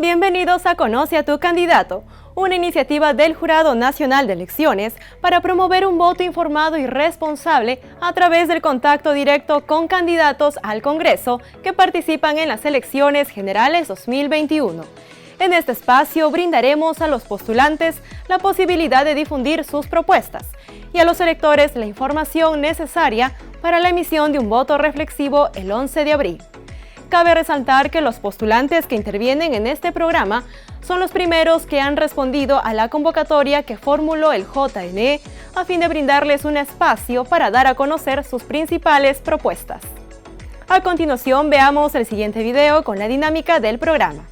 Bienvenidos a Conoce a tu candidato, una iniciativa del Jurado Nacional de Elecciones para promover un voto informado y responsable a través del contacto directo con candidatos al Congreso que participan en las elecciones generales 2021. En este espacio brindaremos a los postulantes la posibilidad de difundir sus propuestas y a los electores la información necesaria para la emisión de un voto reflexivo el 11 de abril. Cabe resaltar que los postulantes que intervienen en este programa son los primeros que han respondido a la convocatoria que formuló el JNE a fin de brindarles un espacio para dar a conocer sus principales propuestas. A continuación, veamos el siguiente video con la dinámica del programa.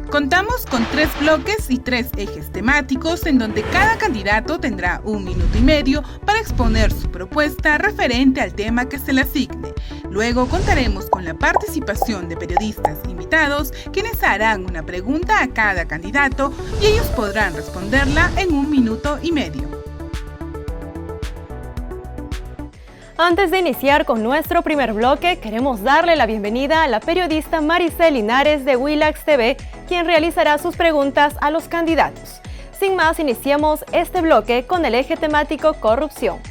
Contamos con 3 bloques y 3 ejes temáticos en donde cada candidato tendrá 1 minuto y medio para exponer su propuesta referente al tema que se le asigne. Luego contaremos con la participación de periodistas invitados, quienes harán una pregunta a cada candidato y ellos podrán responderla en 1 minuto y medio. Antes de iniciar con nuestro primer bloque, queremos darle la bienvenida a la periodista Maricel Linares de Willax TV, quien realizará sus preguntas a los candidatos. Sin más, iniciamos este bloque con el eje temático corrupción.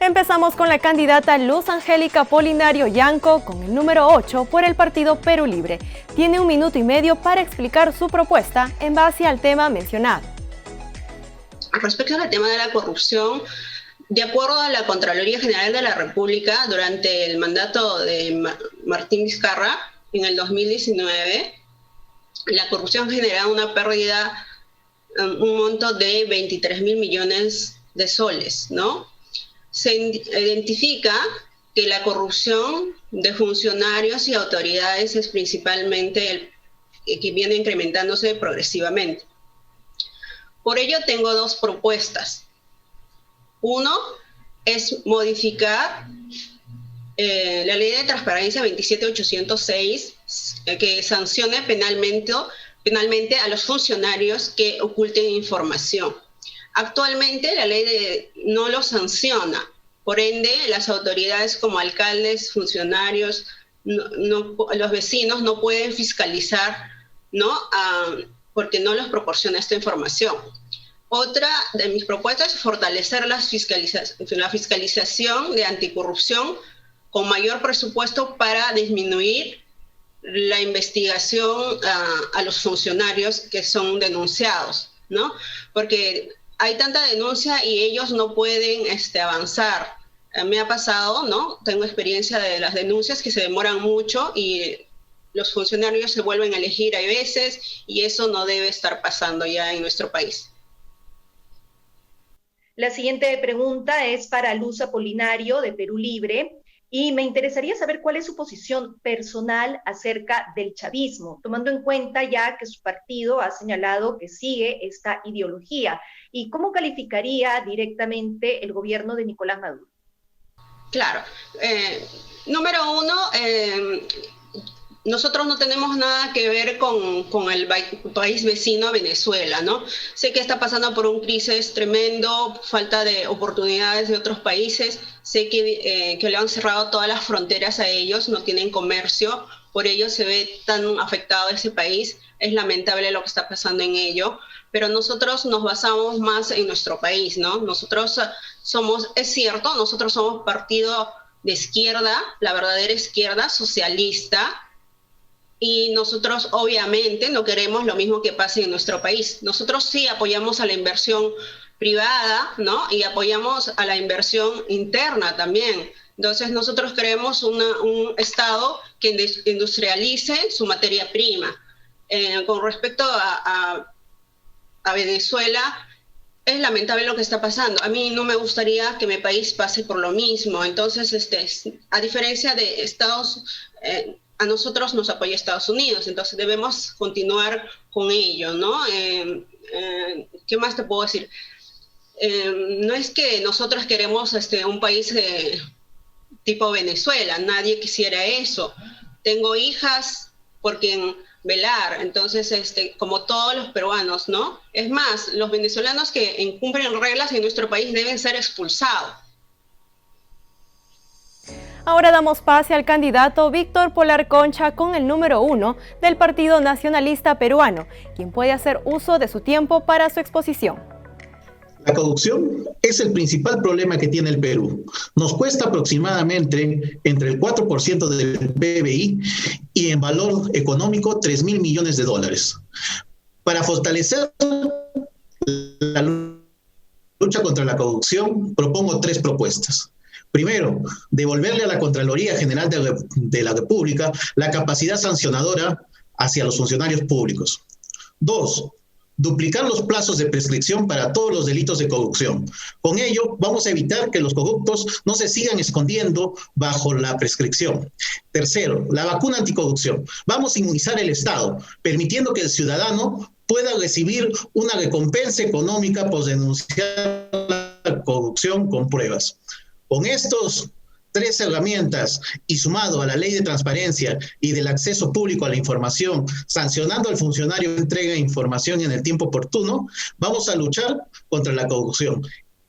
Empezamos con la candidata Luz Angélica Polinario Yanco con el número 8 por el partido Perú Libre. Tiene 1 minuto y medio para explicar su propuesta en base al tema mencionado. Respecto al tema de la corrupción, de acuerdo a la Contraloría General de la República, durante el mandato de Martín Vizcarra, en el 2019, la corrupción generó una pérdida, un monto de 23.000 millones de soles, ¿no? Se identifica que la corrupción de funcionarios y autoridades es principalmente el que viene incrementándose progresivamente. Por ello tengo 2 propuestas. Uno es modificar la ley de transparencia 27806 que sancione penalmente a los funcionarios que oculten información. Actualmente la ley no lo sanciona, por ende las autoridades como alcaldes, funcionarios, los vecinos no pueden fiscalizar, ¿no? Porque no les proporciona esta información. Otra de mis propuestas es fortalecer la fiscalización de anticorrupción con mayor presupuesto para disminuir la investigación a los funcionarios que son denunciados, ¿no? Porque hay tanta denuncia y ellos no pueden avanzar. Me ha pasado, ¿no? Tengo experiencia de las denuncias que se demoran mucho y los funcionarios se vuelven a elegir a veces y eso no debe estar pasando ya en nuestro país. La siguiente pregunta es para Luz Apolinario de Perú Libre y me interesaría saber cuál es su posición personal acerca del chavismo, tomando en cuenta ya que su partido ha señalado que sigue esta ideología y cómo calificaría directamente el gobierno de Nicolás Maduro. Claro. Número 1, nosotros no tenemos nada que ver con el país vecino Venezuela, ¿no? Sé que está pasando por un crisis tremendo, falta de oportunidades de otros países. Sé que le han cerrado todas las fronteras a ellos, no tienen comercio, por ello se ve tan afectado ese país. Es lamentable lo que está pasando en ello, pero nosotros nos basamos más en nuestro país, ¿no? Nosotros es cierto, nosotros somos partido de izquierda, la verdadera izquierda socialista, y nosotros obviamente no queremos lo mismo que pase en nuestro país. Nosotros sí apoyamos a la inversión privada, ¿no? Y apoyamos a la inversión interna también. Entonces nosotros queremos un Estado que industrialice su materia prima. Con respecto a Venezuela, es lamentable lo que está pasando. A mí no me gustaría que mi país pase por lo mismo. Entonces, a diferencia de a nosotros nos apoya Estados Unidos, entonces debemos continuar con ello, ¿no? ¿Qué más te puedo decir? No es que nosotros queremos un país tipo Venezuela, nadie quisiera eso. Tengo hijas por quien velar, entonces como todos los peruanos, ¿no? Es más, los venezolanos que incumplen reglas en nuestro país deben ser expulsados. Ahora damos pase al candidato Víctor Polar Concha con el número 1 del Partido Nacionalista Peruano, quien puede hacer uso de su tiempo para su exposición. La corrupción es el principal problema que tiene el Perú. Nos cuesta aproximadamente entre el 4% del PBI y en valor económico 3.000 millones de dólares. Para fortalecer la lucha contra la corrupción, propongo 3 propuestas. Primero, devolverle a la Contraloría General de la República la capacidad sancionadora hacia los funcionarios públicos. 2, duplicar los plazos de prescripción para todos los delitos de corrupción. Con ello, vamos a evitar que los corruptos no se sigan escondiendo bajo la prescripción. Tercero, la vacuna anticorrupción. Vamos a inmunizar el Estado, permitiendo que el ciudadano pueda recibir una recompensa económica por denunciar la corrupción con pruebas. Con estos 3 herramientas y sumado a la ley de transparencia y del acceso público a la información, sancionando al funcionario que entrega información en el tiempo oportuno, vamos a luchar contra la corrupción.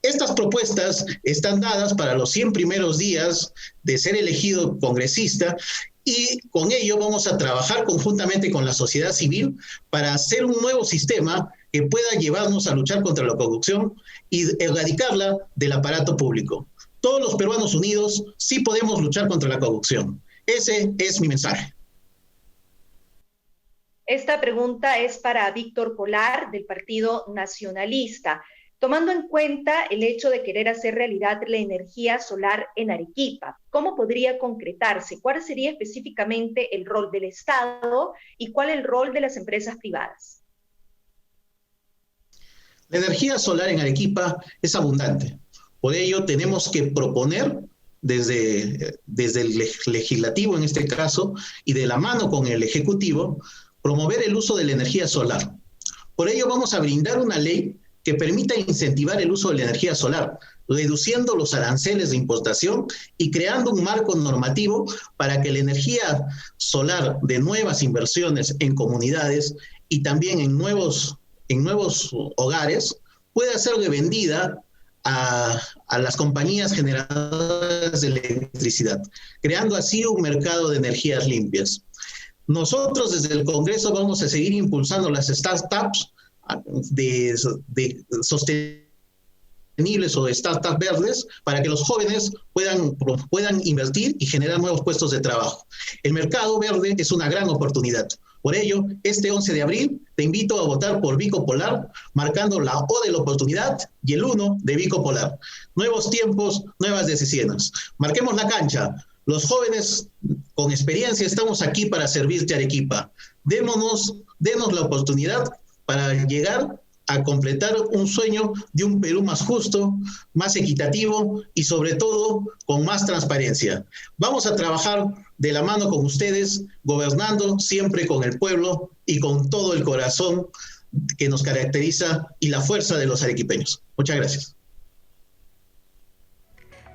Estas propuestas están dadas para los 100 primeros días de ser elegido congresista y con ello vamos a trabajar conjuntamente con la sociedad civil para hacer un nuevo sistema que pueda llevarnos a luchar contra la corrupción y erradicarla del aparato público. Todos los peruanos unidos sí podemos luchar contra la corrupción. Ese es mi mensaje. Esta pregunta es para Víctor Polar, del Partido Nacionalista. Tomando en cuenta el hecho de querer hacer realidad la energía solar en Arequipa, ¿cómo podría concretarse? ¿Cuál sería específicamente el rol del Estado y cuál el rol de las empresas privadas? La energía solar en Arequipa es abundante. Por ello, tenemos que proponer desde el legislativo, en este caso, y de la mano con el ejecutivo, promover el uso de la energía solar. Por ello, vamos a brindar una ley que permita incentivar el uso de la energía solar, reduciendo los aranceles de importación y creando un marco normativo para que la energía solar de nuevas inversiones en comunidades y también en nuevos hogares pueda ser revendida a las compañías generadoras de electricidad, creando así un mercado de energías limpias. Nosotros desde el Congreso vamos a seguir impulsando las startups de sostenibles o de startups verdes para que los jóvenes puedan invertir y generar nuevos puestos de trabajo. El mercado verde es una gran oportunidad. Por ello, este 11 de abril te invito a votar por Vico Polar, marcando la O de la oportunidad y el 1 de Vico Polar. Nuevos tiempos, nuevas decisiones. Marquemos la cancha. Los jóvenes con experiencia estamos aquí para servirte, Arequipa. Denos la oportunidad para llegar a completar un sueño de un Perú más justo, más equitativo y sobre todo con más transparencia. Vamos a trabajar de la mano con ustedes, gobernando siempre con el pueblo y con todo el corazón que nos caracteriza y la fuerza de los arequipeños. Muchas gracias.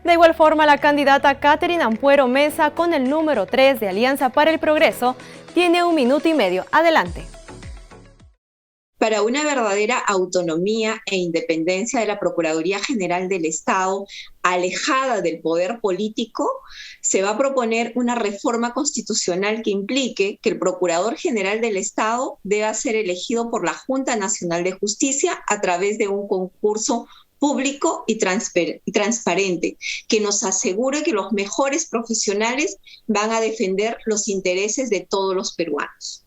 De igual forma, la candidata Catherine Ampuero Mesa, con el número 3 de Alianza para el Progreso, tiene 1 minuto y medio. Adelante. Para una verdadera autonomía e independencia de la Procuraduría General del Estado, alejada del poder político, se va a proponer una reforma constitucional que implique que el Procurador General del Estado deba ser elegido por la Junta Nacional de Justicia a través de un concurso público y transparente, que nos asegure que los mejores profesionales van a defender los intereses de todos los peruanos.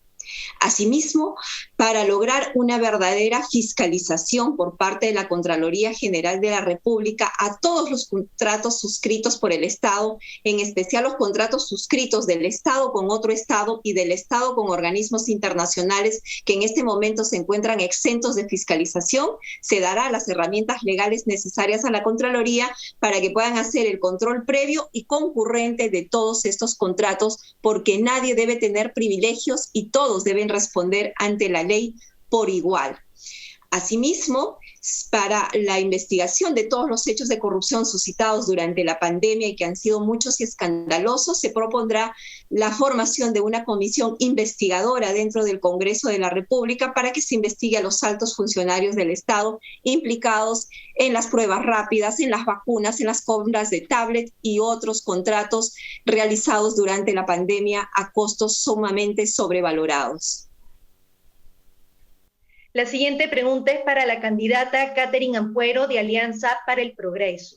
Asimismo, para lograr una verdadera fiscalización por parte de la Contraloría General de la República a todos los contratos suscritos por el Estado, en especial los contratos suscritos del Estado con otro Estado y del Estado con organismos internacionales que en este momento se encuentran exentos de fiscalización, se dará las herramientas legales necesarias a la Contraloría para que puedan hacer el control previo y concurrente de todos estos contratos, porque nadie debe tener privilegios y todos deben responder ante la ley por igual. Asimismo, para la investigación de todos los hechos de corrupción suscitados durante la pandemia y que han sido muchos y escandalosos, se propondrá la formación de una comisión investigadora dentro del Congreso de la República para que se investigue a los altos funcionarios del Estado implicados en las pruebas rápidas, en las vacunas, en las compras de tablet y otros contratos realizados durante la pandemia a costos sumamente sobrevalorados. La siguiente pregunta es para la candidata Catherine Ampuero de Alianza para el Progreso.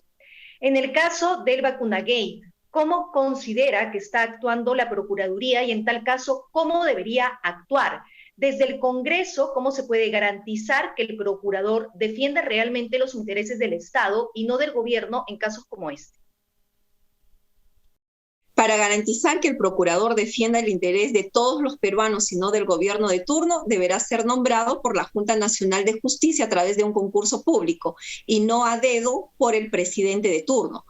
En el caso del Vacunagate, ¿cómo considera que está actuando la Procuraduría y en tal caso, cómo debería actuar? Desde el Congreso, ¿cómo se puede garantizar que el procurador defienda realmente los intereses del Estado y no del gobierno en casos como este? Para garantizar que el procurador defienda el interés de todos los peruanos y no del gobierno de turno, deberá ser nombrado por la Junta Nacional de Justicia a través de un concurso público y no a dedo por el presidente de turno.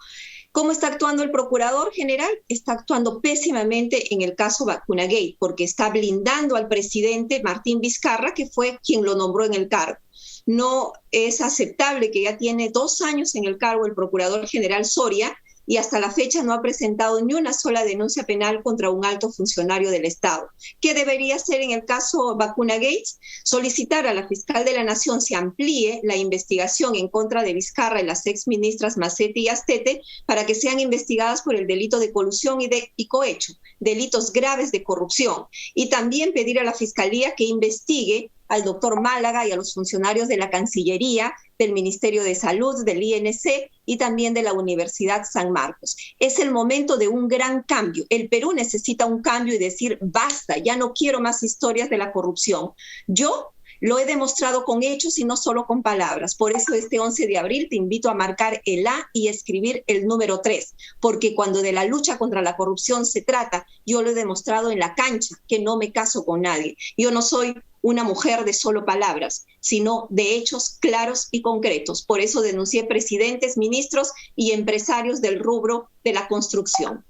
¿Cómo está actuando el procurador general? Está actuando pésimamente en el caso Vacunagate, porque está blindando al presidente Martín Vizcarra, que fue quien lo nombró en el cargo. No es aceptable que ya tiene 2 años en el cargo el procurador general Soria, y hasta la fecha no ha presentado ni una sola denuncia penal contra un alto funcionario del Estado. ¿Qué debería hacer en el caso Vacunagate? Solicitar a la fiscal de la Nación se amplíe la investigación en contra de Vizcarra y las exministras Macetti y Astete para que sean investigadas por el delito de colusión y cohecho, delitos graves de corrupción. Y también pedir a la Fiscalía que investigue al doctor Málaga y a los funcionarios de la Cancillería, del Ministerio de Salud, del INC y también de la Universidad San Marcos. Es el momento de un gran cambio. El Perú necesita un cambio y decir, basta, ya no quiero más historias de la corrupción. Yo lo he demostrado con hechos y no solo con palabras. Por eso este 11 de abril te invito a marcar el A y escribir el número 3, porque cuando de la lucha contra la corrupción se trata, yo lo he demostrado en la cancha, que no me caso con nadie. Yo no soy una mujer de solo palabras, sino de hechos claros y concretos. Por eso denuncié presidentes, ministros y empresarios del rubro de la construcción.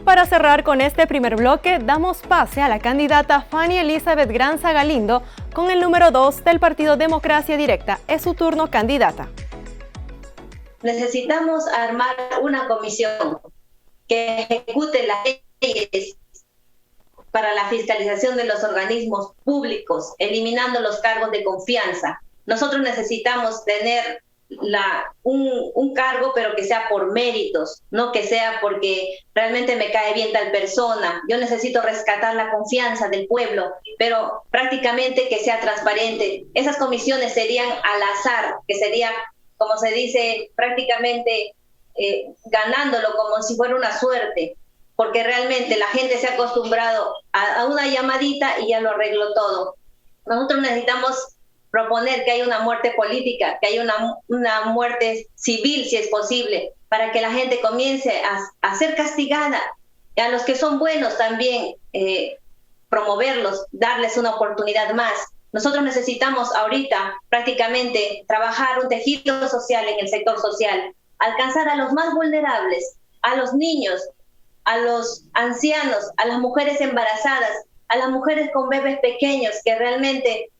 Para cerrar con este primer bloque, damos pase a la candidata Fanny Elizabeth Granza Galindo con el número 2 del Partido Democracia Directa. Es su turno, candidata. Necesitamos armar una comisión que ejecute las leyes para la fiscalización de los organismos públicos, eliminando los cargos de confianza. Nosotros necesitamos tener un cargo, pero que sea por méritos, no que sea porque realmente me cae bien tal persona. Yo necesito rescatar la confianza del pueblo, pero prácticamente que sea transparente. Esas comisiones serían al azar, que sería, como se dice, prácticamente ganándolo como si fuera una suerte, porque realmente la gente se ha acostumbrado a una llamadita y ya lo arregló todo. Nosotros necesitamos proponer que haya una muerte política, que haya una muerte civil, si es posible, para que la gente comience a ser castigada. Y a los que son buenos también promoverlos, darles una oportunidad más. Nosotros necesitamos ahorita prácticamente trabajar un tejido social en el sector social, alcanzar a los más vulnerables, a los niños, a los ancianos, a las mujeres embarazadas, a las mujeres con bebés pequeños que realmente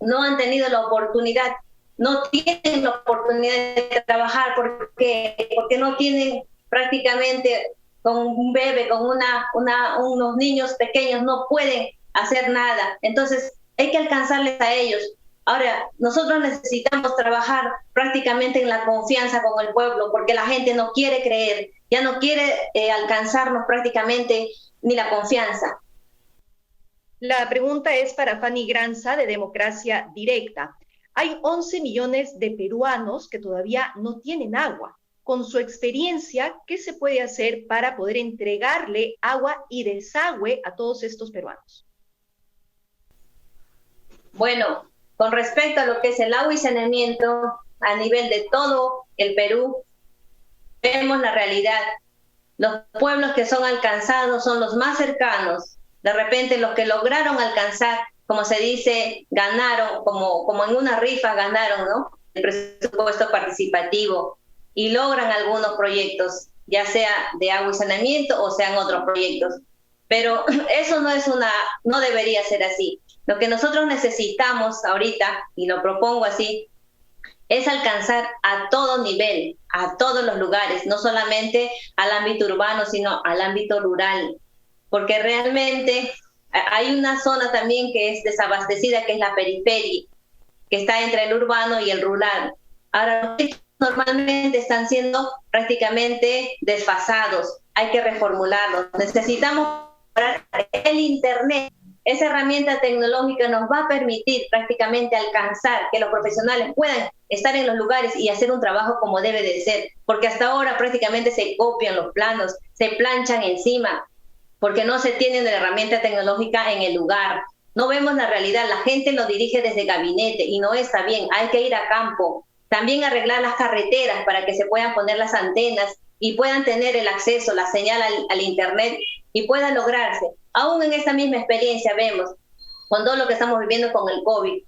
no han tenido la oportunidad, no tienen la oportunidad de trabajar porque no tienen prácticamente con un bebé, con unos niños pequeños, no pueden hacer nada. Entonces hay que alcanzarles a ellos. Ahora, nosotros necesitamos trabajar prácticamente en la confianza con el pueblo, porque la gente no quiere creer, ya no quiere alcanzarnos prácticamente ni la confianza. La pregunta es para Fanny Granza, de Democracia Directa. Hay 11 millones de peruanos que todavía no tienen agua. Con su experiencia, ¿qué se puede hacer para poder entregarle agua y desagüe a todos estos peruanos? Bueno, con respecto a lo que es el agua y saneamiento a nivel de todo el Perú, vemos la realidad. Los pueblos que son alcanzados son los más cercanos. De repente los que lograron alcanzar, como se dice, ganaron, como en una rifa ganaron, ¿no?, el presupuesto participativo y logran algunos proyectos, ya sea de agua y saneamiento o sean otros proyectos. Pero eso no debería ser así. Lo que nosotros necesitamos ahorita, y lo propongo así, es alcanzar a todo nivel, a todos los lugares, no solamente al ámbito urbano, sino al ámbito rural, porque realmente hay una zona también que es desabastecida, que es la periferia, que está entre el urbano y el rural. Ahora, normalmente están siendo prácticamente desfasados, hay que reformularlos. Necesitamos el Internet. Esa herramienta tecnológica nos va a permitir prácticamente alcanzar que los profesionales puedan estar en los lugares y hacer un trabajo como debe de ser, porque hasta ahora prácticamente se copian los planos, se planchan encima, porque no se tiene la herramienta tecnológica en el lugar. No vemos la realidad, la gente lo dirige desde gabinete y no está bien, hay que ir a campo. También arreglar las carreteras para que se puedan poner las antenas y puedan tener el acceso, la señal al Internet y pueda lograrse. Aún en esta misma experiencia vemos con todo lo que estamos viviendo con el COVID.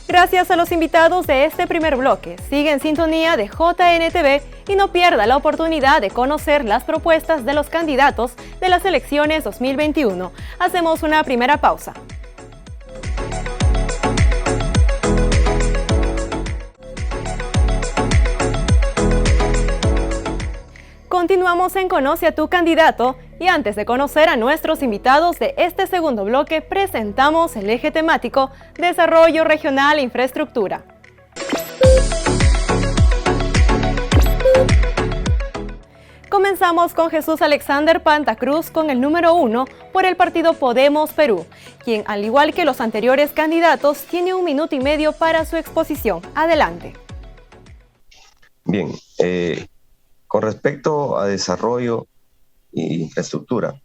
Gracias a los invitados de este primer bloque. Sigue en sintonía de JNTV y no pierda la oportunidad de conocer las propuestas de los candidatos de las elecciones 2021. Hacemos una primera pausa. Continuamos en Conoce a tu candidato y antes de conocer a nuestros invitados de este segundo bloque, presentamos el eje temático Desarrollo Regional e Infraestructura. Comenzamos con Jesús Alexander Panta Cruz con el número 1 por el partido Podemos Perú, quien, al igual que los anteriores candidatos, tiene 1 minuto y medio para su exposición. Adelante. Bien, con respecto a desarrollo e infraestructura,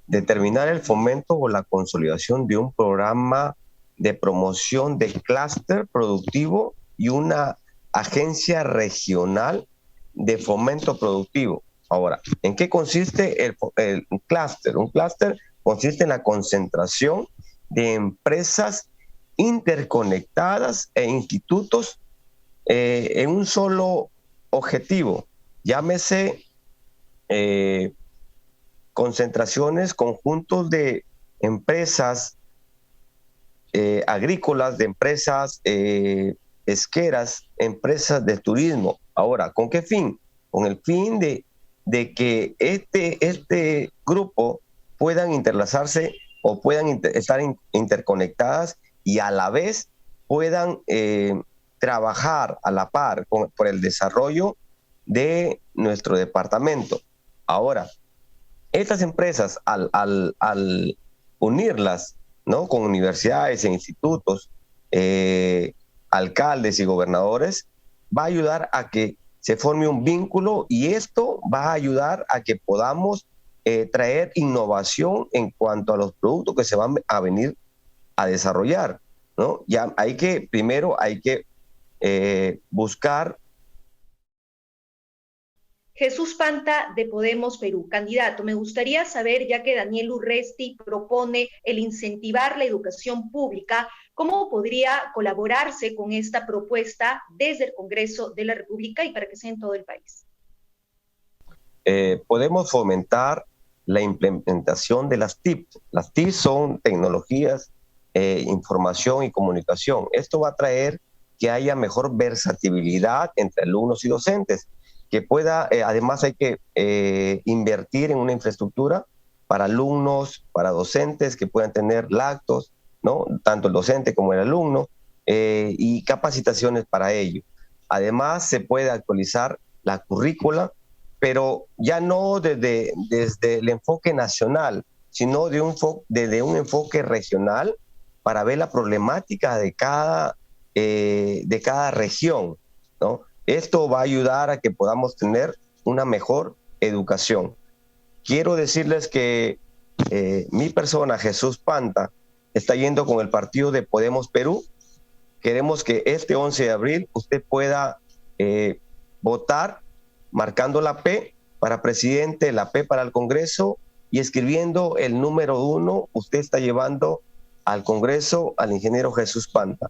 determinar el fomento o la consolidación de un programa de promoción de clúster productivo y una agencia regional de fomento productivo. Ahora, ¿en qué consiste el clúster? Un clúster consiste en la concentración de empresas interconectadas e institutos en un solo objetivo. Llámese concentraciones, conjuntos de empresas agrícolas, de empresas pesqueras, empresas de turismo. Ahora, ¿con qué fin? Con el fin de que este grupo puedan interlazarse o puedan estar interconectadas y a la vez puedan trabajar a la par por el desarrollo de nuestro departamento. Ahora, estas empresas al unirlas, ¿no?, con universidades e institutos, alcaldes y gobernadores, va a ayudar a que se forme un vínculo y esto va a ayudar a que podamos traer innovación en cuanto a los productos que se van a venir a desarrollar, ¿no? Ya primero hay que buscar. Jesús Panta, de Podemos Perú. Candidato, me gustaría saber, ya que Daniel Urresti propone el incentivar la educación pública, ¿cómo podría colaborarse con esta propuesta desde el Congreso de la República y para que sea en todo el país? Podemos fomentar la implementación de las TIC. Las TIC son tecnologías, información y comunicación. Esto va a traer que haya mejor versatilidad entre alumnos y docentes, que pueda, además hay que invertir en una infraestructura para alumnos, para docentes que puedan tener lactos, ¿no?, tanto el docente como el alumno, y capacitaciones para ello. Además, se puede actualizar la currícula, pero ya no desde el enfoque nacional, sino desde un enfoque regional para ver la problemática de cada región, ¿no? Esto va a ayudar a que podamos tener una mejor educación. Quiero decirles que mi persona, Jesús Panta, está yendo con el partido de Podemos Perú. Queremos que este 11 de abril usted pueda votar marcando la P para presidente, la P para el Congreso y escribiendo el número 1. Usted está llevando al Congreso al ingeniero Jesús Panta.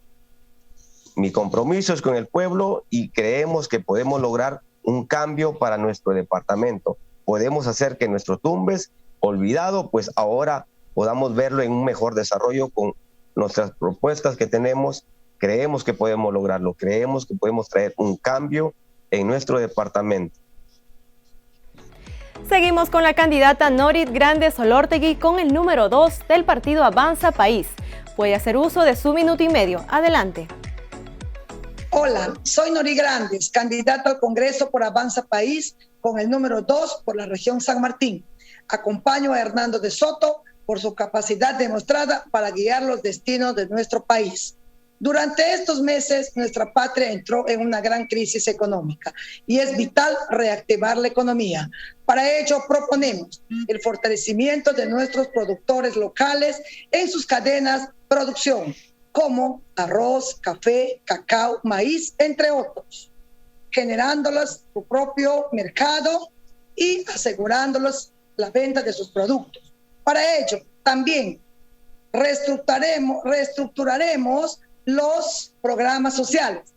Mi compromiso es con el pueblo y creemos que podemos lograr un cambio para nuestro departamento. Podemos hacer que nuestro Tumbes, olvidado, pues ahora podamos verlo en un mejor desarrollo con nuestras propuestas que tenemos creemos que podemos lograrlo, creemos que podemos traer un cambio en nuestro departamento. Seguimos con la candidata Norit Grandes Solórtegui con el número 2 del partido Avanza País. Puede hacer uso de su minuto y medio. Adelante. Hola, soy Norit Grandes, candidata al Congreso por Avanza País con el número 2 por la región San Martín. Acompaño a Hernando de Soto por su capacidad demostrada para guiar los destinos de nuestro país. Durante estos meses, nuestra patria entró en una gran crisis económica y es vital reactivar la economía. Para ello, proponemos el fortalecimiento de nuestros productores locales en sus cadenas de producción, como arroz, café, cacao, maíz, entre otros, generándoles su propio mercado y asegurándoles la venta de sus productos. Para ello, también reestructuraremos los programas sociales,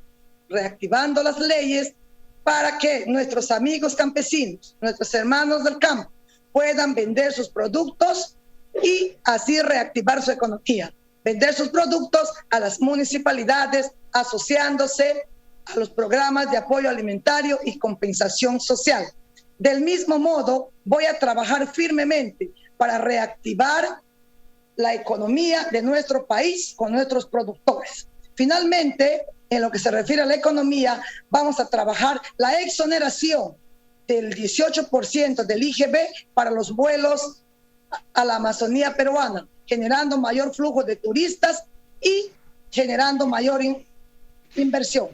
reactivando las leyes para que nuestros amigos campesinos, nuestros hermanos del campo, puedan vender sus productos y así reactivar su economía. Vender sus productos a las municipalidades, asociándose a los programas de apoyo alimentario y compensación social. Del mismo modo, voy a trabajar firmemente para reactivar la economía de nuestro país con nuestros productores. Finalmente, en lo que se refiere a la economía, vamos a trabajar la exoneración del 18% del IGB para los vuelos a la Amazonía peruana, generando mayor flujo de turistas y generando mayor inversión.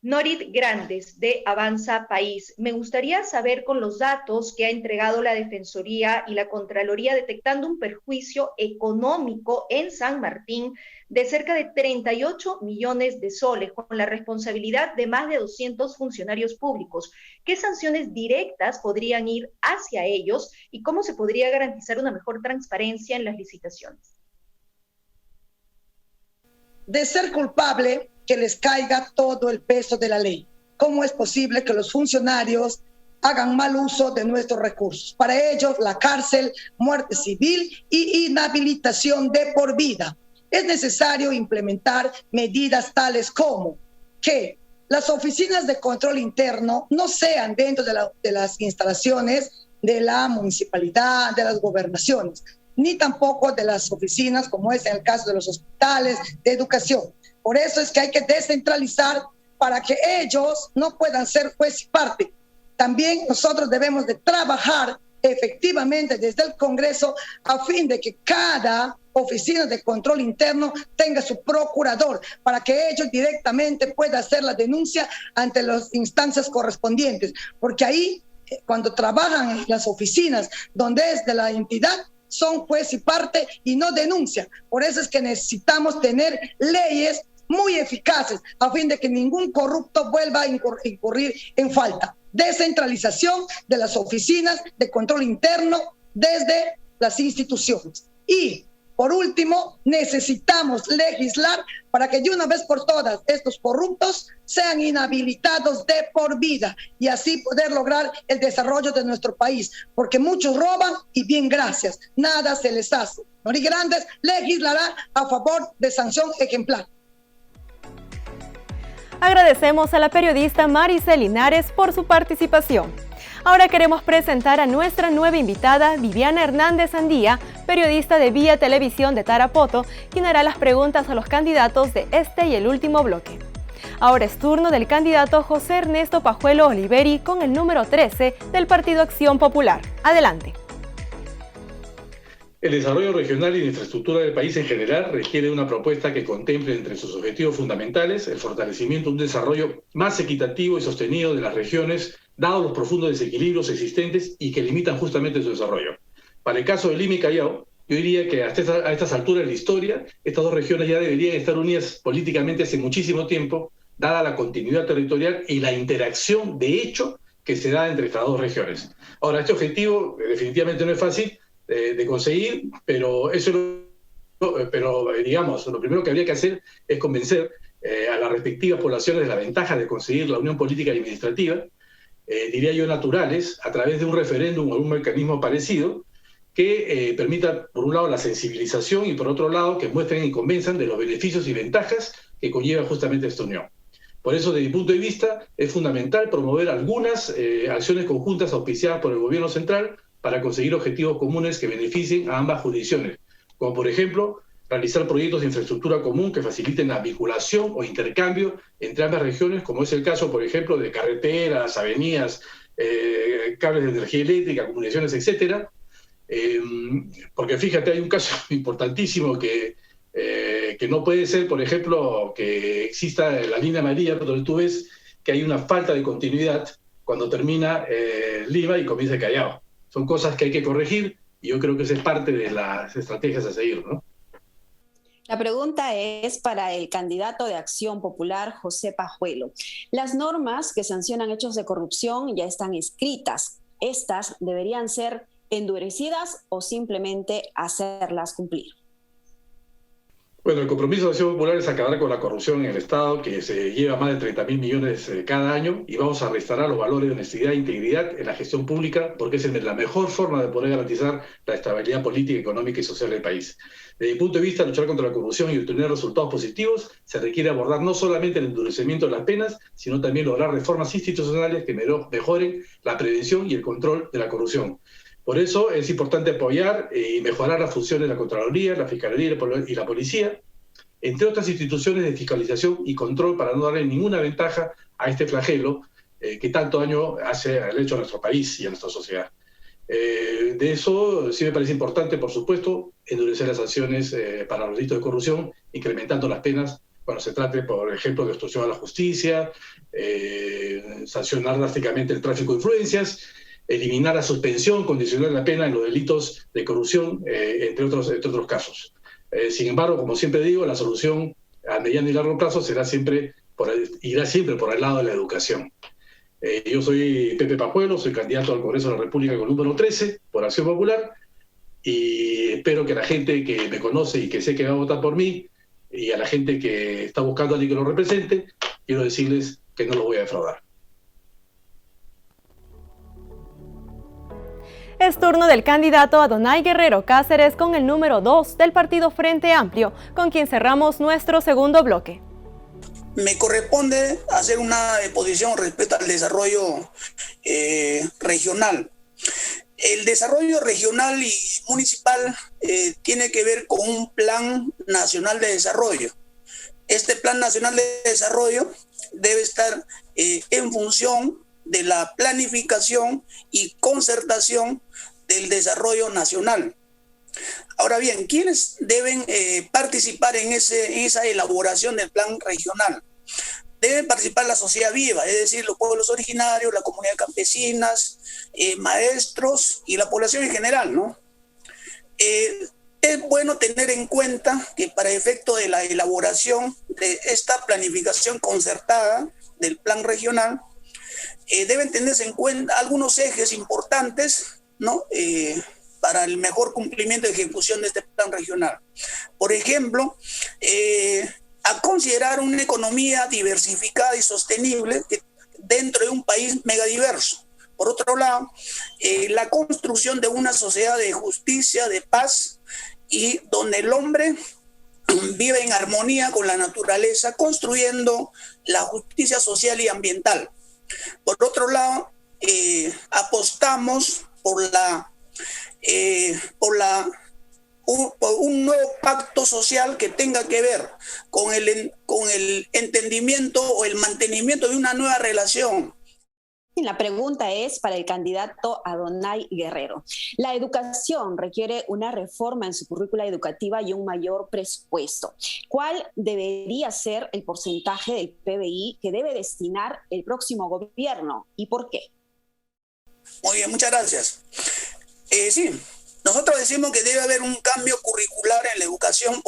Norit Grandes, de Avanza País. Me gustaría saber, con los datos que ha entregado la Defensoría y la Contraloría detectando un perjuicio económico en San Martín de cerca de 38 millones de soles, con la responsabilidad de más de 200 funcionarios públicos, ¿qué sanciones directas podrían ir hacia ellos y cómo se podría garantizar una mejor transparencia en las licitaciones? De ser culpable, que les caiga todo el peso de la ley. ¿Cómo es posible que los funcionarios hagan mal uso de nuestros recursos? Para ellos, la cárcel, muerte civil y inhabilitación de por vida. Es necesario implementar medidas tales como que las oficinas de control interno no sean dentro de las instalaciones de la municipalidad, de las gobernaciones, ni tampoco de las oficinas, como es en el caso de los hospitales, de educación. Por eso es que hay que descentralizar para que ellos no puedan ser juez y parte. También nosotros debemos de trabajar efectivamente desde el Congreso a fin de que cada oficina de control interno tenga su procurador para que ellos directamente puedan hacer la denuncia ante las instancias correspondientes. Porque ahí, cuando trabajan en las oficinas donde es de la entidad, son juez y parte y no denuncia. Por eso es que necesitamos tener leyes muy eficaces a fin de que ningún corrupto vuelva a incurrir en falta. Descentralización de las oficinas de control interno desde las instituciones. Y, por último, necesitamos legislar para que de una vez por todas estos corruptos sean inhabilitados de por vida y así poder lograr el desarrollo de nuestro país, porque muchos roban y bien gracias, nada se les hace. Norit Grandes legislará a favor de sanción ejemplar. Agradecemos a la periodista Maricel Linares por su participación. Ahora queremos presentar a nuestra nueva invitada, Viviana Hernández Andía, periodista de Vía Televisión de Tarapoto, quien hará las preguntas a los candidatos de este y el último bloque. Ahora es turno del candidato José Ernesto Pajuelo Oliveri con el número 13 del Partido Acción Popular. Adelante. El desarrollo regional y la infraestructura del país en general requiere una propuesta que contemple entre sus objetivos fundamentales el fortalecimiento de un desarrollo más equitativo y sostenido de las regiones, dados los profundos desequilibrios existentes y que limitan justamente su desarrollo. Para el caso de Lima y Callao, yo diría que a estas alturas de la historia, estas dos regiones ya deberían estar unidas políticamente hace muchísimo tiempo, dada la continuidad territorial y la interacción de hecho que se da entre estas dos regiones. Ahora, este objetivo definitivamente no es fácil de conseguir, pero digamos, lo primero que habría que hacer es convencer a las respectivas poblaciones de la ventaja de conseguir la unión política y administrativa, diría yo naturales, a través de un referéndum o un mecanismo parecido, que permita, por un lado, la sensibilización y, por otro lado, que muestren y convenzan de los beneficios y ventajas que conlleva justamente esta unión. Por eso, desde mi punto de vista, es fundamental promover algunas acciones conjuntas auspiciadas por el gobierno central para conseguir objetivos comunes que beneficien a ambas jurisdicciones, como por ejemplo, realizar proyectos de infraestructura común que faciliten la vinculación o intercambio entre ambas regiones, como es el caso, por ejemplo, de carreteras, avenidas, cables de energía eléctrica, comunicaciones, etcétera. Porque fíjate, hay un caso importantísimo que no puede ser, por ejemplo, que exista la línea amarilla, donde tú ves que hay una falta de continuidad cuando termina Lima y comienza Callao. Son cosas que hay que corregir y yo creo que esa es parte de las estrategias a seguir, ¿no? La pregunta es para el candidato de Acción Popular, José Pajuelo. Las normas que sancionan hechos de corrupción ya están escritas. ¿Estas deberían ser endurecidas o simplemente hacerlas cumplir? Bueno, el compromiso de Acción Popular es acabar con la corrupción en el Estado, que se lleva más de 30.000 millones cada año, y vamos a restaurar los valores de honestidad e integridad en la gestión pública, porque es la mejor forma de poder garantizar la estabilidad política, económica y social del país. Desde mi punto de vista, luchar contra la corrupción y obtener resultados positivos se requiere abordar no solamente el endurecimiento de las penas, sino también lograr reformas institucionales que mejoren la prevención y el control de la corrupción. Por eso es importante apoyar y mejorar las funciones de la Contraloría, la Fiscalía y la Policía, entre otras instituciones de fiscalización y control, para no darle ninguna ventaja a este flagelo que tanto daño hace al hecho a nuestro país y a nuestra sociedad. De eso sí me parece importante, por supuesto, endurecer las sanciones para los delitos de corrupción, incrementando las penas cuando se trate, por ejemplo, de obstrucción a la justicia, sancionar drásticamente el tráfico de influencias, eliminar la suspensión condicional de la pena en los delitos de corrupción, entre otros casos. Sin embargo, como siempre digo, la solución a mediano y largo plazo irá siempre por el lado de la educación. Yo soy Pepe Pajuelo, soy candidato al Congreso de la República con el número 13 por Acción Popular, y espero que la gente que me conoce y que sé que va a votar por mí, y a la gente que está buscando a alguien que lo represente, quiero decirles que no lo voy a defraudar. Es turno del candidato Adonai Guerrero Cáceres con el número 2 del partido Frente Amplio, con quien cerramos nuestro segundo bloque. Me corresponde hacer una exposición respecto al desarrollo regional. El desarrollo regional y municipal tiene que ver con un plan nacional de desarrollo. Este plan nacional de desarrollo debe estar en función de la planificación y concertación del desarrollo nacional. Ahora bien, ¿quiénes deben participar en esa elaboración del plan regional? Deben participar la sociedad viva, es decir, los pueblos originarios, la comunidad campesinas, maestros y la población en general, ¿no? Es bueno tener en cuenta que para efecto de la elaboración de esta planificación concertada del plan regional, deben tenerse en cuenta algunos ejes importantes, ¿no? Para el mejor cumplimiento y ejecución de este plan regional. Por ejemplo, a considerar una economía diversificada y sostenible dentro de un país megadiverso. Por otro lado, la construcción de una sociedad de justicia, de paz, y donde el hombre vive en armonía con la naturaleza, construyendo la justicia social y ambiental. Por otro lado, apostamos por un nuevo pacto social que tenga que ver con el entendimiento o el mantenimiento de una nueva relación. La pregunta es para el candidato Adonai Guerrero. La educación requiere una reforma en su currícula educativa y un mayor presupuesto. ¿Cuál debería ser el porcentaje del PBI que debe destinar el próximo gobierno y por qué? Muy bien, muchas gracias. Sí, nosotros decimos que debe haber un cambio curricular en la educación,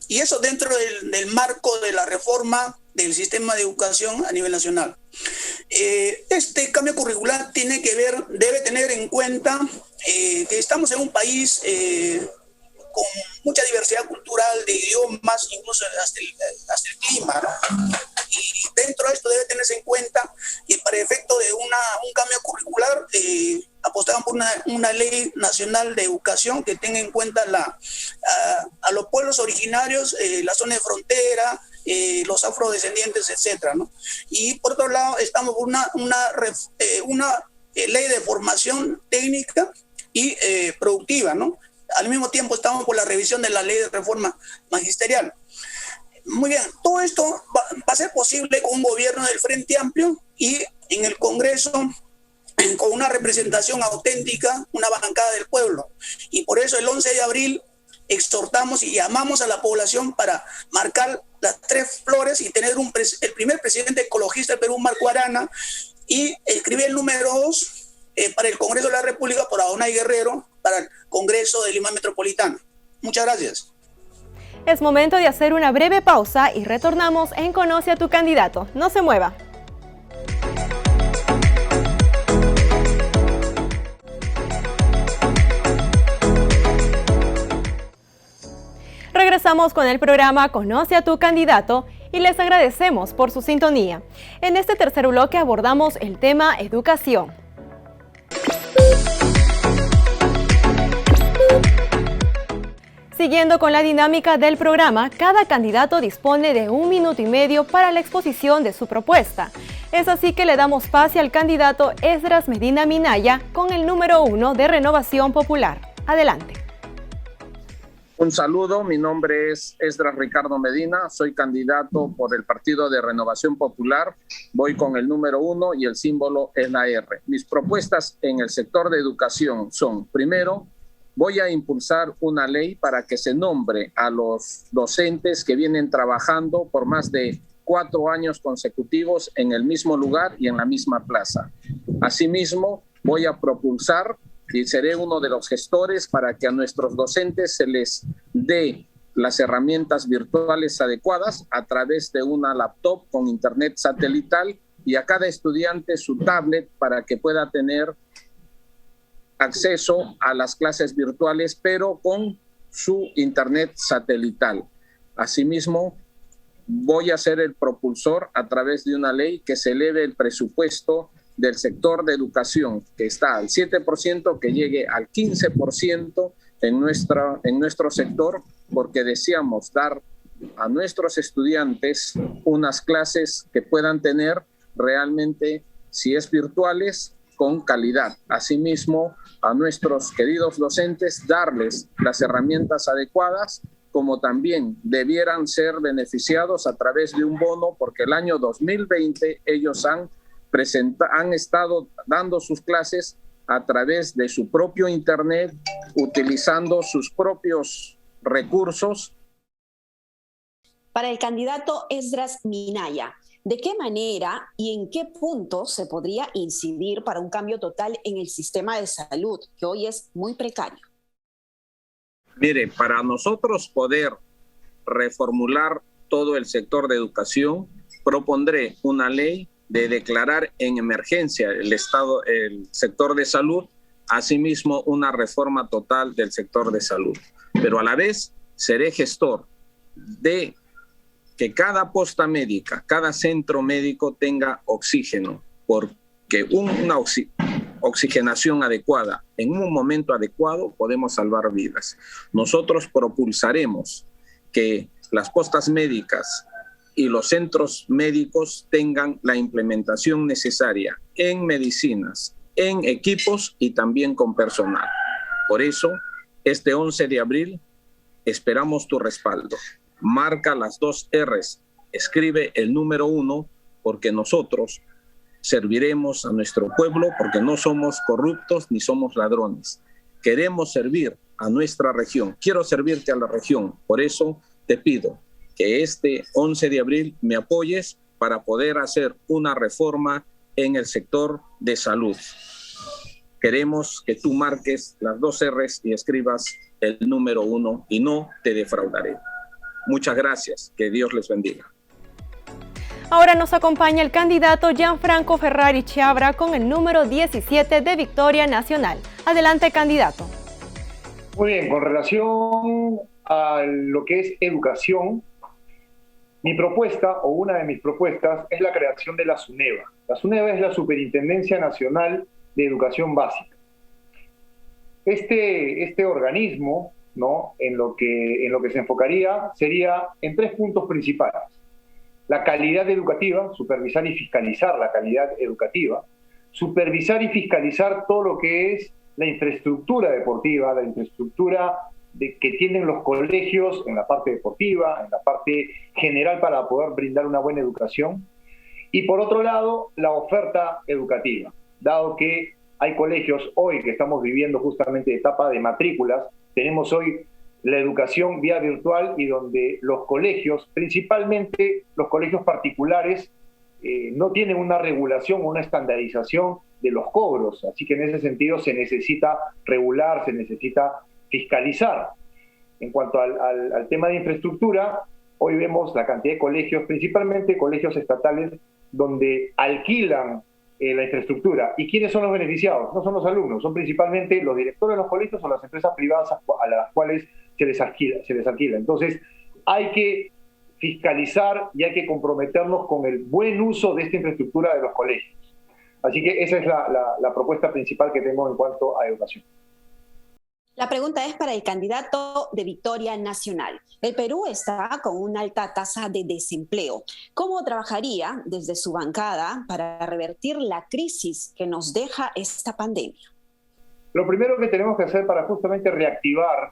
y eso dentro del marco de la reforma del sistema de educación a nivel nacional. Este cambio curricular debe tener en cuenta que estamos en un país con mucha diversidad cultural, de idiomas, incluso hasta el clima, ¿no? Y dentro de esto debe tenerse en cuenta que para efecto de un cambio curricular apostamos por una ley nacional de educación que tenga en cuenta a los pueblos originarios, la zona de frontera, los afrodescendientes, etcétera, ¿no? Y por otro lado, estamos por una ley de formación técnica y productiva, ¿no? Al mismo tiempo estamos por la revisión de la ley de reforma magisterial. Muy bien, todo esto va a ser posible con un gobierno del Frente Amplio y en el Congreso con una representación auténtica, una bancada del pueblo. Y por eso el 11 de abril exhortamos y llamamos a la población para marcar las 3 flores y tener el primer presidente ecologista del Perú, Marco Arana, y escribir el número 2 para el Congreso de la República por Adonay Guerrero, para el Congreso de Lima Metropolitana. Muchas gracias. Es momento de hacer una breve pausa y retornamos en Conoce a tu candidato. No se mueva. Regresamos con el programa Conoce a tu candidato y les agradecemos por su sintonía. En este tercer bloque abordamos el tema educación. Siguiendo con la dinámica del programa, cada candidato dispone de 1 minuto y medio para la exposición de su propuesta. Es así que le damos pase al candidato Esdras Medina Minaya con el número 1 de Renovación Popular. Adelante. Un saludo, mi nombre es Esdras Ricardo Medina, soy candidato por el Partido de Renovación Popular, voy con el número 1 y el símbolo es la R. Mis propuestas en el sector de educación son, primero, voy a impulsar una ley para que se nombre a los docentes que vienen trabajando por más de 4 años consecutivos en el mismo lugar y en la misma plaza. Asimismo, voy a propulsar y seré uno de los gestores para que a nuestros docentes se les dé las herramientas virtuales adecuadas a través de una laptop con internet satelital y a cada estudiante su tablet para que pueda tener acceso a las clases virtuales, pero con su internet satelital. Asimismo, voy a ser el propulsor a través de una ley que se eleve el presupuesto del sector de educación, que está al 7%, que llegue al 15% en nuestro sector, porque deseamos dar a nuestros estudiantes unas clases que puedan tener realmente, si es virtuales, con calidad. Asimismo, a nuestros queridos docentes, darles las herramientas adecuadas, como también debieran ser beneficiados a través de un bono, porque el año 2020 ellos han estado dando sus clases a través de su propio internet, utilizando sus propios recursos. Para el candidato Esdras Minaya, ¿de qué manera y en qué punto se podría incidir para un cambio total en el sistema de salud, que hoy es muy precario? Mire, para nosotros poder reformular todo el sector de educación, propondré una ley de declarar en emergencia el sector de salud, asimismo una reforma total del sector de salud. Pero a la vez seré gestor de que cada posta médica, cada centro médico tenga oxígeno, porque una oxigenación adecuada en un momento adecuado podemos salvar vidas. Nosotros propulsaremos que las postas médicas y los centros médicos tengan la implementación necesaria en medicinas, en equipos y también con personal. Por eso, este 11 de abril esperamos tu respaldo. Marca las 2 R's, escribe el número 1, porque nosotros serviremos a nuestro pueblo, porque no somos corruptos ni somos ladrones. Queremos servir a nuestra región. Quiero servirte a la región. Por eso te pido que este 11 de abril me apoyes para poder hacer una reforma en el sector de salud. Queremos que tú marques las 2 R's y escribas el número 1 y no te defraudaré. Muchas gracias. Que Dios les bendiga. Ahora nos acompaña el candidato Gianfranco Ferrari Chiabra con el número 17 de Victoria Nacional. Adelante, candidato. Muy bien, con relación a lo que es educación, mi propuesta, o una de mis propuestas, es la creación de la SUNEVA. La SUNEVA es la Superintendencia Nacional de Educación Básica. Este organismo, ¿no?, en lo que se enfocaría sería en 3 puntos principales. La calidad educativa, supervisar y fiscalizar la calidad educativa, supervisar y fiscalizar todo lo que es la infraestructura deportiva, la infraestructura que tienen los colegios en la parte deportiva, en la parte general para poder brindar una buena educación. Y por otro lado, la oferta educativa, dado que hay colegios hoy que estamos viviendo justamente etapa de matrículas, tenemos hoy la educación vía virtual y donde los colegios, principalmente los colegios particulares, no tienen una regulación o una estandarización de los cobros. Así que en ese sentido se necesita regular, se necesita fiscalizar. En cuanto al tema de infraestructura, hoy vemos la cantidad de colegios, principalmente colegios estatales, donde alquilan la infraestructura. ¿Y quiénes son los beneficiados? No son los alumnos, son principalmente los directores de los colegios o las empresas privadas a las cuales se les alquila. Entonces, hay que fiscalizar y hay que comprometernos con el buen uso de esta infraestructura de los colegios. Así que esa es la propuesta principal que tengo en cuanto a educación. La pregunta es para el candidato de Victoria Nacional. El Perú está con una alta tasa de desempleo. ¿Cómo trabajaría desde su bancada para revertir la crisis que nos deja esta pandemia? Lo primero que tenemos que hacer para justamente reactivar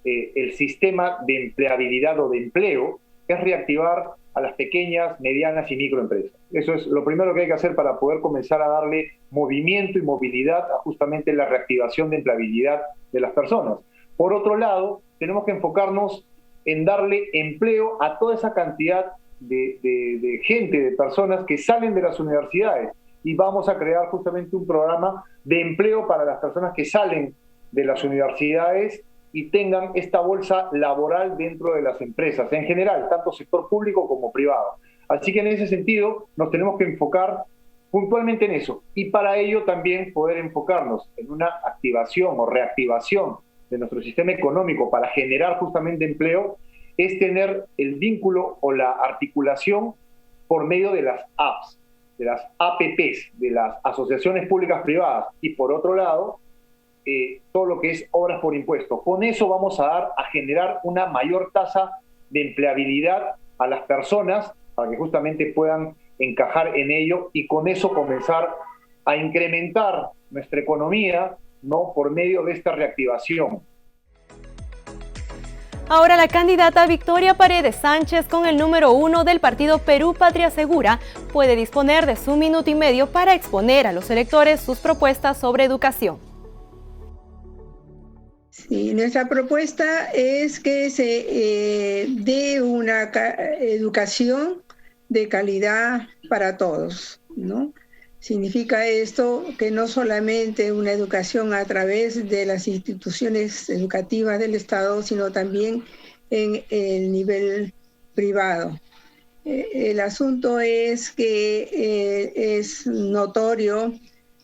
el sistema de empleabilidad o de empleo es reactivar a las pequeñas, medianas y microempresas. Eso es lo primero que hay que hacer para poder comenzar a darle movimiento y movilidad a justamente la reactivación de empleabilidad de las personas. Por otro lado, tenemos que enfocarnos en darle empleo a toda esa cantidad de gente, de personas que salen de las universidades, y vamos a crear justamente un programa de empleo para las personas que salen de las universidades y tengan esta bolsa laboral dentro de las empresas, en general, tanto sector público como privado. Así que en ese sentido nos tenemos que enfocar puntualmente en eso, y para ello también poder enfocarnos en una activación o reactivación de nuestro sistema económico para generar justamente empleo, es tener el vínculo o la articulación por medio de las apps, de las APPs, de las asociaciones públicas privadas, y por otro lado, todo lo que es obras por impuesto. Con eso vamos a generar una mayor tasa de empleabilidad a las personas para que justamente puedan encajar en ello y con eso comenzar a incrementar nuestra economía, ¿no?, por medio de esta reactivación. Ahora la candidata Victoria Paredes Sánchez, con el número 1 del partido Perú Patria Segura, puede disponer de su minuto y medio para exponer a los electores sus propuestas sobre educación. Sí, nuestra propuesta es que se dé una educación de calidad para todos, ¿no? Significa esto que no solamente una educación a través de las instituciones educativas del Estado, sino también en el nivel privado. El asunto es que es notorio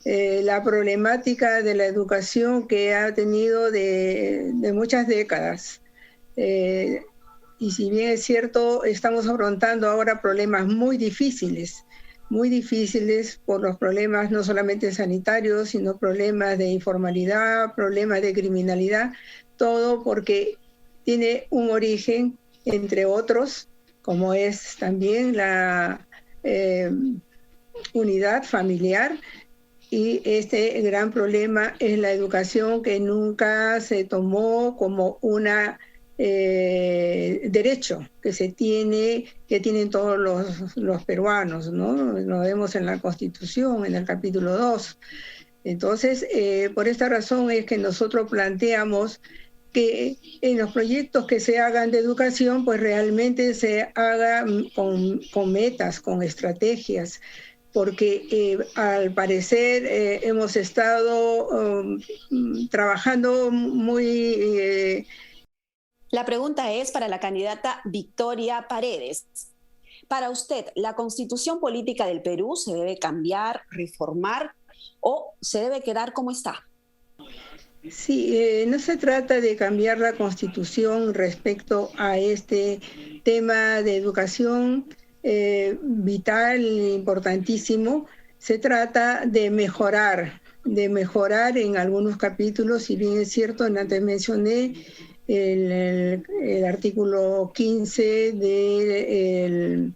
la problemática de la educación que ha tenido de muchas décadas. Y si bien es cierto, estamos afrontando ahora problemas muy difíciles por los problemas no solamente sanitarios, sino problemas de informalidad, problemas de criminalidad, todo porque tiene un origen, entre otros, como es también la unidad familiar. Y este gran problema es la educación, que nunca se tomó como una derecho que tienen todos los peruanos, ¿no? Lo vemos en la Constitución, en el capítulo 2. Entonces, por esta razón es que nosotros planteamos que en los proyectos que se hagan de educación, pues realmente se haga con metas, con estrategias, porque al parecer hemos estado trabajando muy... La pregunta es para la candidata Victoria Paredes. Para usted, ¿la Constitución Política del Perú se debe cambiar, reformar o se debe quedar como está? Sí, no se trata de cambiar la Constitución respecto a este tema de educación vital, importantísimo. Se trata de mejorar mejorar en algunos capítulos, si bien es cierto, antes mencioné el artículo 15 del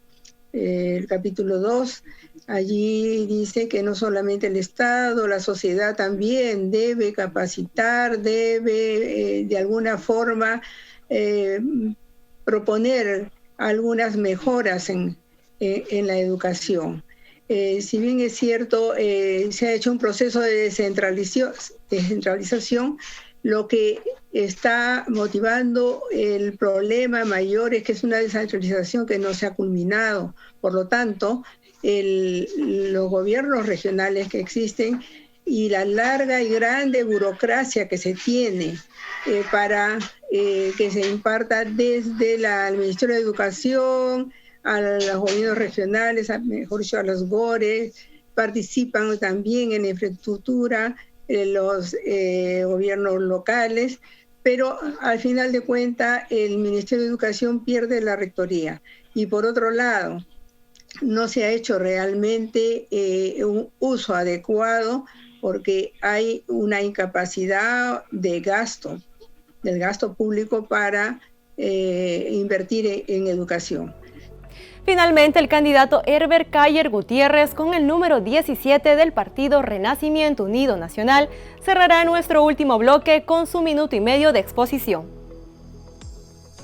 capítulo 2. Allí dice que no solamente el Estado, la sociedad también debe capacitar, debe de alguna forma proponer algunas mejoras en la educación. Si bien es cierto, se ha hecho un proceso de descentralización, lo que está motivando el problema mayor es que es una descentralización que no se ha culminado. Por lo tanto, los gobiernos regionales que existen y la larga y grande burocracia que se tiene para que se imparta desde el Ministerio de Educación a los gobiernos regionales, mejor dicho, a los GORES, participan también en infraestructura los gobiernos locales, pero al final de cuentas el Ministerio de Educación pierde la rectoría. Y por otro lado, no se ha hecho realmente un uso adecuado porque hay una incapacidad de gasto, del gasto público para invertir en educación. Finalmente, el candidato Herbert Caller Gutiérrez, con el número 17 del partido Renacimiento Unido Nacional, cerrará nuestro último bloque con su minuto y medio de exposición.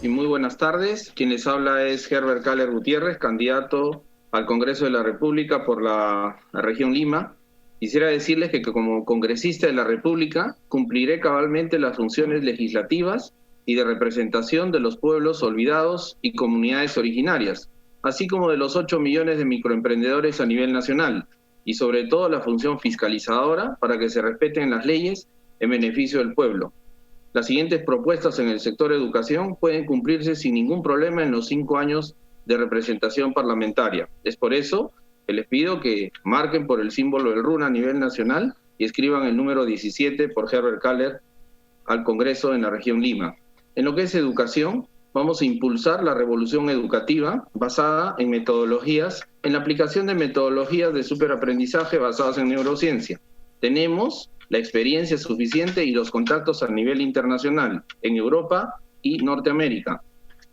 Y muy buenas tardes. Quien les habla es Herbert Caller Gutiérrez, candidato al Congreso de la República por la región Lima. Quisiera decirles que como congresista de la República cumpliré cabalmente las funciones legislativas y de representación de los pueblos olvidados y comunidades originarias, así como de los 8 millones de microemprendedores a nivel nacional, y sobre todo la función fiscalizadora para que se respeten las leyes en beneficio del pueblo. Las siguientes propuestas en el sector educación pueden cumplirse sin ningún problema en los 5 años de representación parlamentaria. Es por eso que les pido que marquen por el símbolo del RUN a nivel nacional y escriban el número 17 por Herbert Caller al Congreso en la región Lima. En lo que es educación, vamos a impulsar la revolución educativa basada en metodologías, en la aplicación de metodologías de superaprendizaje basadas en neurociencia. Tenemos la experiencia suficiente y los contactos a nivel internacional, en Europa y Norteamérica.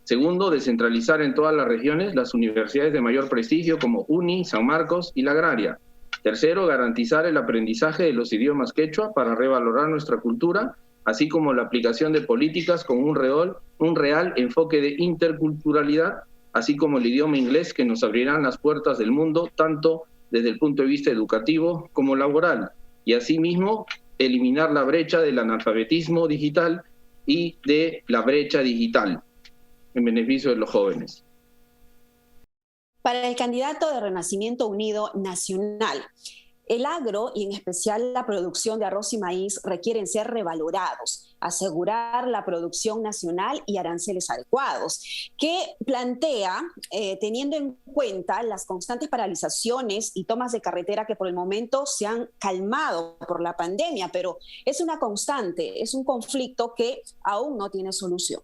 Segundo, descentralizar en todas las regiones las universidades de mayor prestigio como UNI, San Marcos y La Agraria. Tercero, garantizar el aprendizaje de los idiomas quechua para revalorar nuestra cultura, así como la aplicación de políticas con un real enfoque de interculturalidad, así como el idioma inglés que nos abrirán las puertas del mundo, tanto desde el punto de vista educativo como laboral, y asimismo eliminar la brecha del analfabetismo digital y de la brecha digital en beneficio de los jóvenes. Para el candidato de Renacimiento Unido Nacional, el agro y en especial la producción de arroz y maíz requieren ser revalorados, asegurar la producción nacional y aranceles adecuados. ¿Qué plantea, teniendo en cuenta las constantes paralizaciones y tomas de carretera que por el momento se han calmado por la pandemia, pero es una constante, es un conflicto que aún no tiene solución?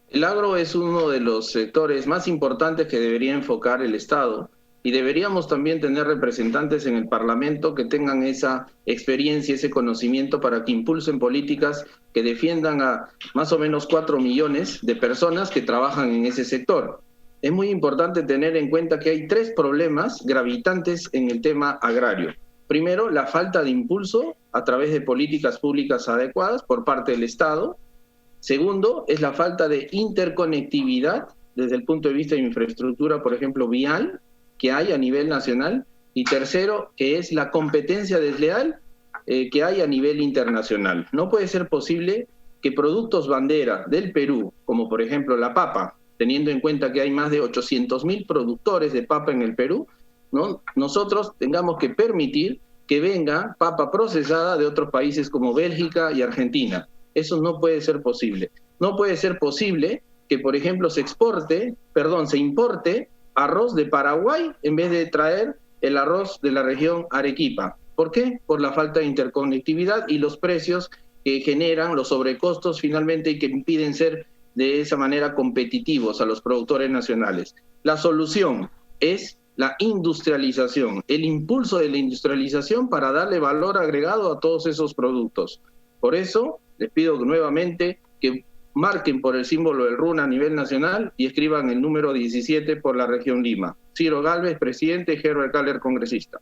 El agro es uno de los sectores más importantes que debería enfocar el Estado, y deberíamos también tener representantes en el Parlamento que tengan esa experiencia, ese conocimiento para que impulsen políticas que defiendan a más o menos 4 millones de personas que trabajan en ese sector. Es muy importante tener en cuenta que hay 3 problemas gravitantes en el tema agrario. Primero, la falta de impulso a través de políticas públicas adecuadas por parte del Estado. Segundo, es la falta de interconectividad desde el punto de vista de infraestructura, por ejemplo, vial, que hay a nivel nacional. Y tercero, que es la competencia desleal que hay a nivel internacional. No puede ser posible que productos bandera del Perú, como por ejemplo la papa, teniendo en cuenta que hay más de 800.000 productores de papa en el Perú, ¿no?, nosotros tengamos que permitir que venga papa procesada de otros países como Bélgica y Argentina. Eso no puede ser posible. No puede ser posible que, por ejemplo, se importe arroz de Paraguay en vez de traer el arroz de la región Arequipa. ¿Por qué? Por la falta de interconectividad y los precios que generan, los sobrecostos finalmente, y que impiden ser de esa manera competitivos a los productores nacionales. La solución es la industrialización, el impulso de la industrialización para darle valor agregado a todos esos productos. Por eso, les pido nuevamente que marquen por el símbolo del RUN a nivel nacional y escriban el número 17 por la región Lima. Ciro Gálvez, presidente, Herbert Kaller, congresista.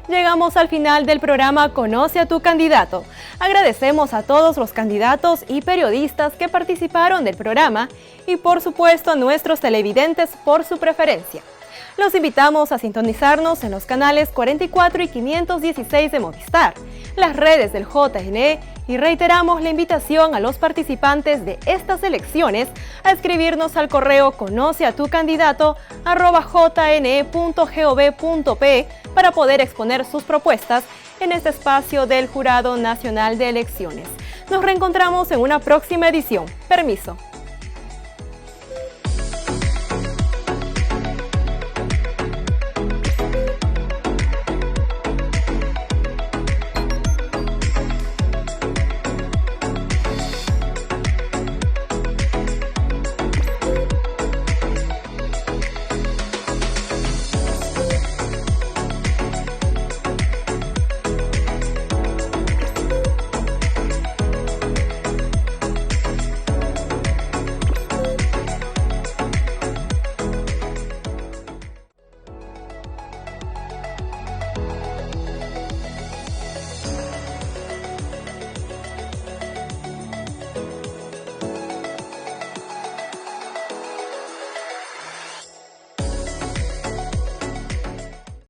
Llegamos al final del programa Conoce a tu candidato. Agradecemos a todos los candidatos y periodistas que participaron del programa y por supuesto a nuestros televidentes por su preferencia. Los invitamos a sintonizarnos en los canales 44 y 516 de Movistar, las redes del JNE y reiteramos la invitación a los participantes de estas elecciones a escribirnos al correo conoceatucandidato@jne.gov.pe para poder exponer sus propuestas en este espacio del Jurado Nacional de Elecciones. Nos reencontramos en una próxima edición. Permiso.